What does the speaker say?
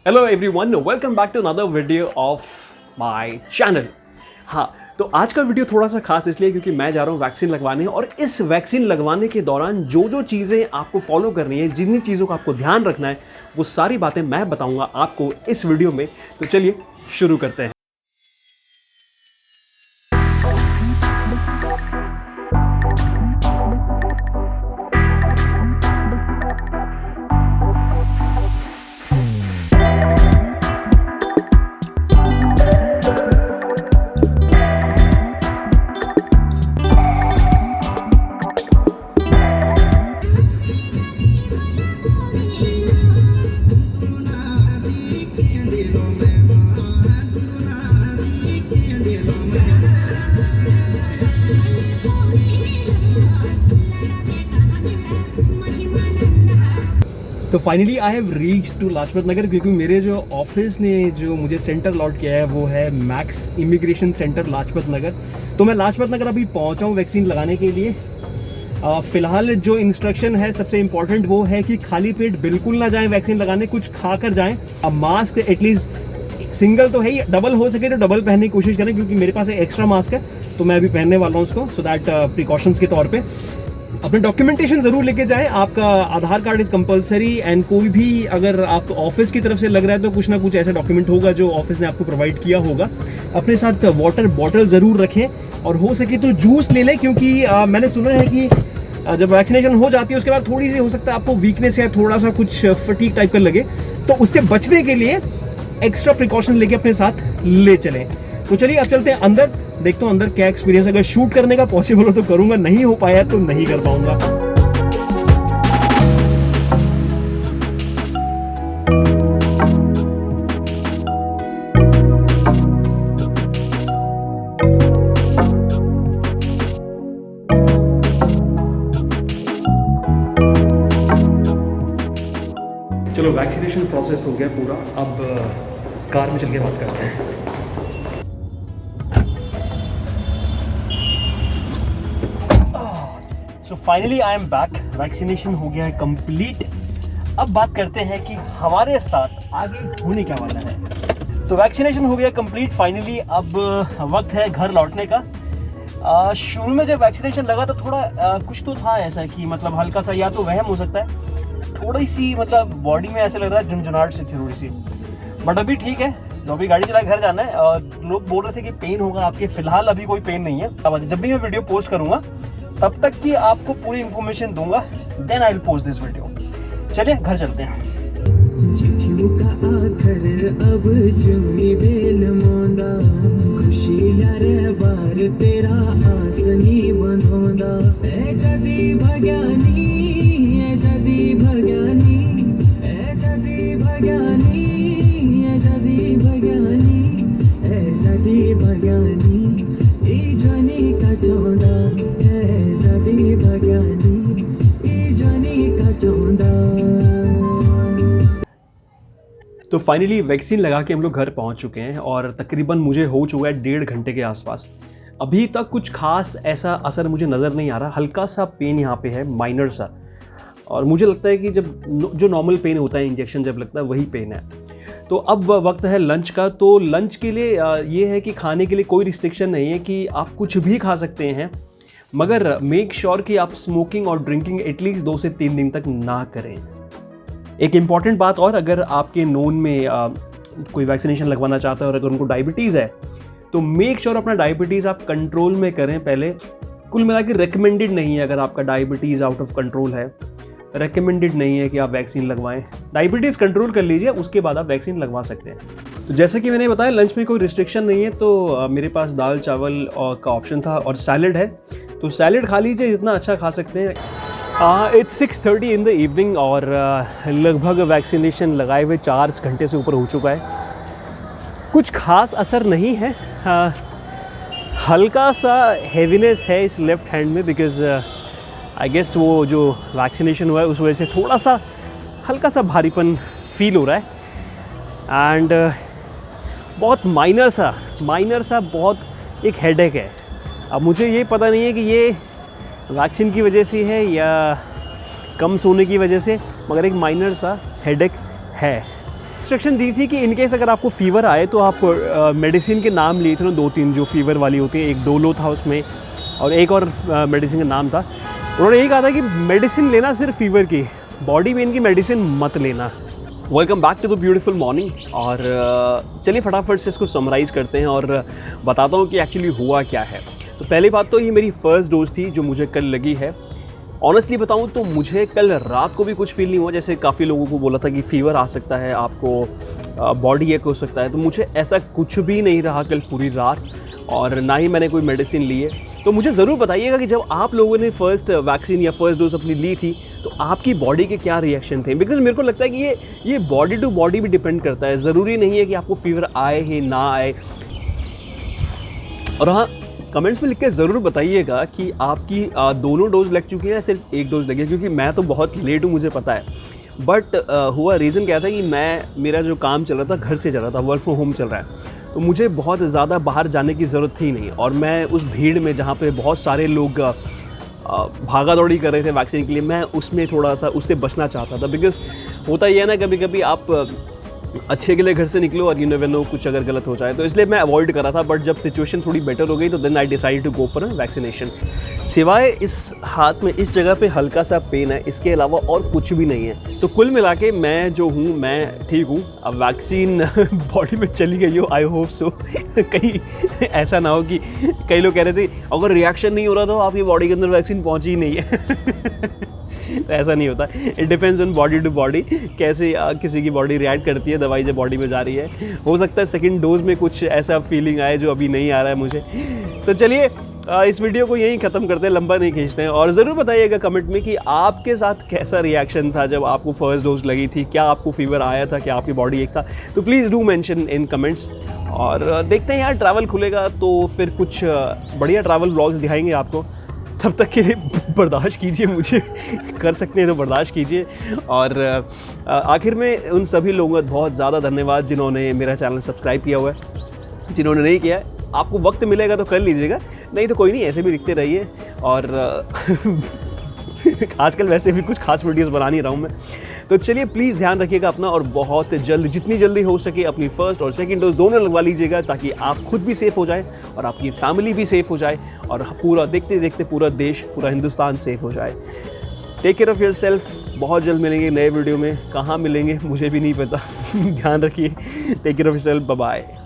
Hello everyone, welcome back to another video of my channel. हाँ, तो आज का वीडियो थोड़ा सा खास इसलिए क्योंकि मैं जा रहा हूँ वैक्सीन लगवाने, और इस वैक्सीन लगवाने के दौरान जो जो चीज़ें आपको फॉलो करनी है, जिन चीज़ों का आपको ध्यान रखना है, वो सारी बातें मैं बताऊँगा आपको इस वीडियो में। तो चलिए शुरू करते हैं। तो finally I have reach to Lajpat Nagar, क्योंकि मेरे जो ऑफिस ने जो मुझे सेंटर अलॉट किया है वो है max immigration centre Lajpat Nagar. तो मैं लाजपत नगर अभी पहुंचा हूँ वैक्सीन लगाने के लिए। फ़िलहाल जो इंस्ट्रक्शन है सबसे इम्पॉर्टेंट वो है कि खाली पेट बिल्कुल ना जाएं वैक्सीन लगाने, कुछ खा कर जाएँ। अब मास्क एटलीस्ट सिंगल तो है ही, डबल हो सके तो डबल पहनने की कोशिश करें, क्योंकि मेरे पास एक एक्स्ट्रा मास्क है तो मैं अभी पहनने वाला हूँ उसको, सो दैट प्रिकॉशंस के तौर पे। अपने डॉक्यूमेंटेशन ज़रूर लेके जाएं। आपका आधार कार्ड इज़ कंपलसरी, एंड कोई भी अगर आप ऑफिस की तरफ से लग रहा है तो कुछ ना कुछ ऐसा डॉक्यूमेंट होगा जो ऑफिस ने आपको प्रोवाइड किया होगा। अपने साथ वाटर बॉटल ज़रूर रखें, और हो सके तो जूस ले लें, क्योंकि मैंने सुना है कि जब वैक्सीनेशन हो जाती है उसके बाद थोड़ी सी हो सकता है आपको वीकनेस या थोड़ा सा कुछ फटीग टाइप का लगे, तो उससे बचने के लिए एक्स्ट्रा प्रिकॉशन लेके अपने साथ ले चलें। तो चलिए अब चलते हैं अंदर, देखता हूँ अंदर क्या एक्सपीरियंस। अगर शूट करने का पॉसिबल हो तो करूंगा, नहीं हो पाया तो नहीं कर पाऊंगा। चलो, वैक्सीनेशन प्रोसेस हो गया पूरा, अब कार में चल के बात करते हैं। So finally I am back, vaccination हो गया है कंप्लीट। अब बात करते हैं कि हमारे साथ आगे होने क्या वाला है। तो वैक्सीनेशन हो गया कंप्लीट फाइनली, अब वक्त है घर लौटने का। शुरू में जब वैक्सीनेशन लगा तो थोड़ा कुछ तो था ऐसा कि मतलब हल्का सा, या तो वहम हो सकता है, थोड़ी सी मतलब बॉडी में ऐसे लग रहा है झुंझुनाहट सी थी थोड़ी सी, बट अभी ठीक है। तो अभी गाड़ी चला घर जाना है, और लोग बोल रहे थे कि पेन होगा आपके, फिलहाल अभी कोई पेन नहीं है। अब जब भी मैं वीडियो पोस्ट करूंगा तब तक की आपको पूरी इंफॉर्मेशन दूंगा, then I will post this video. चलिए घर चलते हैं। चिट्ठियों का आखर अब जुनी बेल मोंदा, खुशी लारे बार तेरा आसनी बंधोंदा। ए जदी भग्यानी, ए जदी भग्यानी, ए जदी भग्यानी, ए जदी भग्यानी, ए जदी भग्यानी, ई जनी का चौंदा, ए जदी भग्यानी, ई जनी का चौंदा। तो फाइनली वैक्सीन लगा के हम लोग घर पहुंच चुके हैं, और तकरीबन मुझे हो चुका है 1.5 घंटे के आसपास। अभी तक कुछ खास ऐसा असर मुझे नज़र नहीं आ रहा, हल्का सा पेन यहाँ पे है, माइनर सा, और मुझे लगता है कि जब जो नॉर्मल पेन होता है इंजेक्शन जब लगता है वही पेन है। तो अब वक्त है लंच का। तो लंच के लिए ये है कि खाने के लिए कोई रिस्ट्रिक्शन नहीं है कि आप कुछ भी खा सकते हैं, मगर मेक श्योर कि आप स्मोकिंग और ड्रिंकिंग एटलीस्ट 2 से 3 दिन तक ना करें। एक इम्पॉर्टेंट बात और, अगर आपके नोन में कोई वैक्सीनेशन लगवाना चाहता है और अगर उनको डायबिटीज़ है तो मेक श्योर अपना डायबिटीज़ आप कंट्रोल में करें पहले। कुल मिला के रिकमेंडेड नहीं है, अगर आपका डायबिटीज़ आउट ऑफ कंट्रोल है, रिकमेंडेड नहीं है कि आप वैक्सीन लगवाएं। डायबिटीज़ कंट्रोल कर लीजिए, उसके बाद आप वैक्सीन लगवा सकते हैं। तो जैसे कि मैंने बताया, लंच में कोई रिस्ट्रिक्शन नहीं है, तो मेरे पास दाल चावल का ऑप्शन था, और सैलड है, तो सैलड खा लीजिए जितना अच्छा खा सकते हैं। इट्स 6:30 इन द इवनिंग, और लगभग वैक्सीनेशन लगाए हुए 4 घंटे से ऊपर हो चुका है। कुछ खास असर नहीं है, हल्का सा हैवीनेस है इस लेफ़्ट हैंड में, बिकॉज़ आई गेस वो जो वैक्सीनेशन हुआ है उस वजह से थोड़ा सा हल्का सा भारीपन फील हो रहा है, एंड बहुत माइनर सा बहुत एक हेडेक है। अब मुझे ये पता नहीं है कि ये वैक्सीन की वजह से है या कम सोने की वजह से, मगर एक माइनर सा हेडेक है। इंस्ट्रक्शन दी थी कि इनकेस अगर आपको फीवर आए तो आप मेडिसिन के नाम लिए थे ना, 2-3 जो फीवर वाली होती है, एक डोलो था उसमें और एक और मेडिसिन का नाम था। उन्होंने यही कहा था कि मेडिसिन लेना सिर्फ फीवर की, बॉडी पेन की मेडिसिन मत लेना। Welcome back to the beautiful morning. और चलिए फटाफट से इसको समराइज़ करते हैं और बताता हूँ कि एक्चुअली हुआ क्या है। तो पहली बात तो ये मेरी फर्स्ट डोज थी जो मुझे कल लगी है। ऑनेस्टली बताऊँ तो मुझे कल रात को भी कुछ फील नहीं हुआ, जैसे काफ़ी लोगों को बोला था कि फ़ीवर आ सकता है, आपको बॉडी एक हो सकता है, तो मुझे ऐसा कुछ भी नहीं रहा कल पूरी रात, और ना ही मैंने कोई मेडिसिन ली है। तो मुझे ज़रूर बताइएगा कि जब आप लोगों ने फर्स्ट वैक्सीन या फर्स्ट डोज अपनी ली थी तो आपकी बॉडी के क्या रिएक्शन थे, बिकॉज मेरे को लगता है कि ये बॉडी टू बॉडी भी डिपेंड करता है। ज़रूरी नहीं है कि आपको फीवर आए ही ना आए। और हाँ, कमेंट्स में लिख के ज़रूर बताइएगा कि आपकी दोनों डोज लग चुकी हैं या सिर्फ एक डोज लगी है, क्योंकि मैं तो बहुत लेट हूँ मुझे पता है। बट हुआ रीज़न क्या था कि मेरा जो काम चल रहा था घर से चल रहा था, वर्क फ्रॉम होम चल रहा है, तो मुझे बहुत ज़्यादा बाहर जाने की ज़रूरत थी नहीं। और मैं उस भीड़ में जहाँ पे बहुत सारे लोग भागा दौड़ी कर रहे थे वैक्सीन के लिए, मैं उसमें थोड़ा सा उससे बचना चाहता था। बिकॉज़ होता ही है ना, कभी कभी आप अच्छे के लिए घर से निकलो और यू नेवर नो कुछ अगर गलत हो जाए, तो इसलिए मैं अवॉइड करा था। बट जब सिचुएशन थोड़ी बेटर हो गई तो then I decide to go for vaccination. सिवाय इस हाथ में इस जगह पे हल्का सा पेन है, इसके अलावा और कुछ भी नहीं है। तो कुल मिला के मैं जो हूँ मैं ठीक हूँ। अब वैक्सीन बॉडी में चली गई हो, आई होप सो। कहीं ऐसा ना हो कि कई लोग कह रहे थे अगर रिएक्शन नहीं हो रहा तो आपकी बॉडी के अंदर वैक्सीन पहुँची ही नहीं है। तो ऐसा नहीं होता, it depends on body to body, कैसे किसी की बॉडी रिएक्ट करती है दवाई जब बॉडी में जा रही है। हो सकता है सेकंड डोज में कुछ ऐसा फीलिंग आए जो अभी नहीं आ रहा है मुझे। तो चलिए इस वीडियो को यहीं ख़त्म करते हैं, लंबा नहीं खींचते हैं। और ज़रूर बताइएगा कमेंट में कि आपके साथ कैसा रिएक्शन था जब आपको फर्स्ट डोज लगी थी, क्या आपको फीवर आया था, क्या आपकी बॉडी एक था। तो please do mention in comments. और देखते हैं यार, ट्रैवल खुलेगा तो फिर कुछ बढ़िया ट्रैवल व्लॉग्स दिखाएंगे आपको। तब तक के लिए बर्दाश्त कीजिए, मुझे कर सकते हैं तो बर्दाश्त कीजिए। और आखिर में उन सभी लोगों का बहुत ज़्यादा धन्यवाद जिन्होंने मेरा चैनल सब्सक्राइब किया हुआ है। जिन्होंने नहीं किया है, आपको वक्त मिलेगा तो कर लीजिएगा, नहीं तो कोई नहीं, ऐसे भी दिखते रहिए। और आजकल वैसे भी कुछ खास वीडियोस बना नहीं रहा हूँ मैं। तो चलिए प्लीज़ ध्यान रखिएगा अपना, और बहुत जल्द जितनी जल्दी हो सके अपनी फर्स्ट और सेकंड डोज दोनों लगवा लीजिएगा, ताकि आप खुद भी सेफ़ हो जाए और आपकी फैमिली भी सेफ़ हो जाए, और पूरा देखते देखते पूरा देश, पूरा हिंदुस्तान सेफ़ हो जाए। Take care of yourself. बहुत जल्द मिलेंगे नए वीडियो में, कहाँ मिलेंगे मुझे भी नहीं पता। ध्यान रखिए, take care of yourself, bye bye.